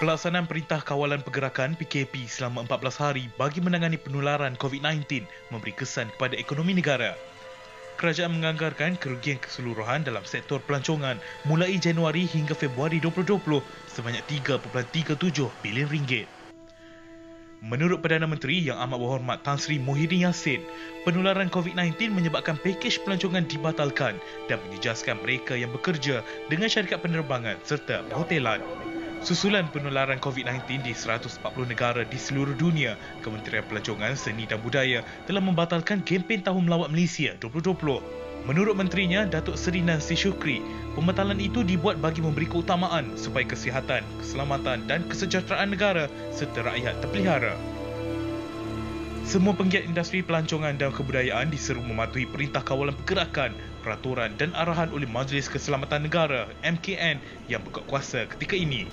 Pelaksanaan Perintah Kawalan Pergerakan PKP selama 14 hari bagi menangani penularan COVID-19 memberi kesan kepada ekonomi negara. Kerajaan menganggarkan kerugian keseluruhan dalam sektor pelancongan mulai Januari hingga Februari 2020 sebanyak 3.37 bilion ringgit. Menurut Perdana Menteri Yang Amat Berhormat Tan Sri Muhyiddin Yassin, penularan COVID-19 menyebabkan pakej pelancongan dibatalkan dan menjejaskan mereka yang bekerja dengan syarikat penerbangan serta perhotelan. Susulan penularan COVID-19 di 140 negara di seluruh dunia, Kementerian Pelancongan, Seni dan Budaya telah membatalkan kempen Tahun Melawat Malaysia 2020. Menurut menterinya, Datuk Seri Nancy Shukri, pembatalan itu dibuat bagi memberi keutamaan supaya kesihatan, keselamatan dan kesejahteraan negara serta rakyat terpelihara. Semua penggiat industri pelancongan dan kebudayaan diseru mematuhi Perintah Kawalan Pergerakan, peraturan dan arahan oleh Majlis Keselamatan Negara (MKN) yang berkuasa ketika ini.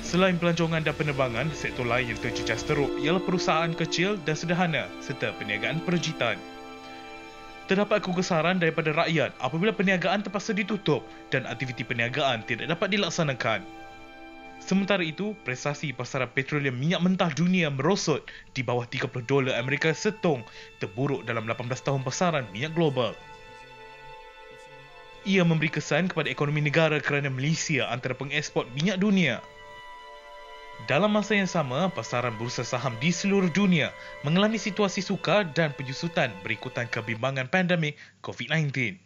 Selain pelancongan dan penerbangan, sektor lain yang terjejas teruk ialah perusahaan kecil dan sederhana serta perniagaan perejitan. Terdapat kekesaran daripada rakyat apabila perniagaan terpaksa ditutup dan aktiviti perniagaan tidak dapat dilaksanakan. Sementara itu, prestasi pasaran petroleum minyak mentah dunia merosot di bawah $30 Amerika setong, terburuk dalam 18 tahun pasaran minyak global. Ia memberi kesan kepada ekonomi negara kerana Malaysia antara pengeksport minyak dunia. Dalam masa yang sama, pasaran bursa saham di seluruh dunia mengalami situasi sukar dan penyusutan berikutan kebimbangan pandemik COVID-19.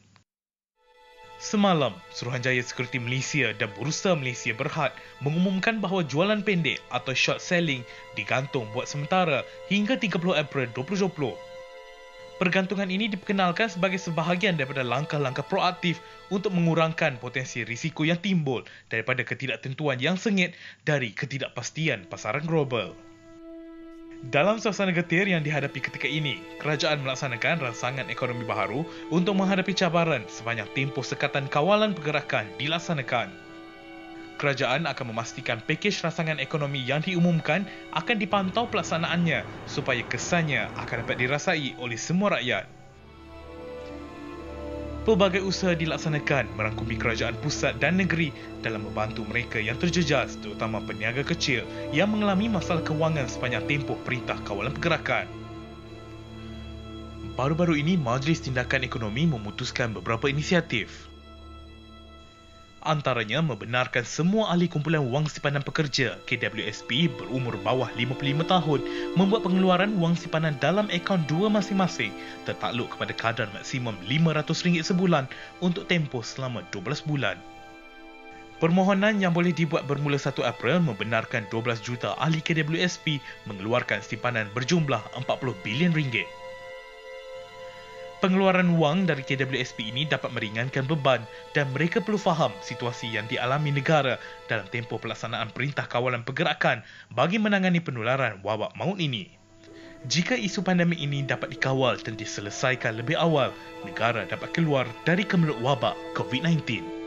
Semalam, Suruhanjaya Sekuriti Malaysia dan Bursa Malaysia Berhad mengumumkan bahawa jualan pendek atau short selling digantung buat sementara hingga 30 April 2020. Pergantungan ini diperkenalkan sebagai sebahagian daripada langkah-langkah proaktif untuk mengurangkan potensi risiko yang timbul daripada ketidaktentuan yang sengit dari ketidakpastian pasaran global. Dalam suasana getir yang dihadapi ketika ini, kerajaan melaksanakan rangsangan ekonomi baharu untuk menghadapi cabaran sepanjang tempoh sekatan kawalan pergerakan dilaksanakan. Kerajaan akan memastikan pakej rangsangan ekonomi yang diumumkan akan dipantau pelaksanaannya supaya kesannya akan dapat dirasai oleh semua rakyat. Pelbagai usaha dilaksanakan merangkumi kerajaan pusat dan negeri dalam membantu mereka yang terjejas, terutama peniaga kecil yang mengalami masalah kewangan sepanjang tempoh Perintah Kawalan Pergerakan. Baru-baru ini, Majlis Tindakan Ekonomi memutuskan beberapa inisiatif. Antaranya membenarkan semua ahli kumpulan wang simpanan pekerja KWSP berumur bawah 55 tahun membuat pengeluaran wang simpanan dalam akaun dua masing-masing tertakluk kepada kadar maksimum RM500 sebulan untuk tempoh selama 12 bulan. Permohonan yang boleh dibuat bermula 1 April membenarkan 12 juta ahli KWSP mengeluarkan simpanan berjumlah RM40 bilion. Pengeluaran wang dari KWSP ini dapat meringankan beban dan mereka perlu faham situasi yang dialami negara dalam tempoh pelaksanaan Perintah Kawalan Pergerakan bagi menangani penularan wabak maut ini. Jika isu pandemik ini dapat dikawal dan diselesaikan lebih awal, negara dapat keluar dari kemelut wabak COVID-19.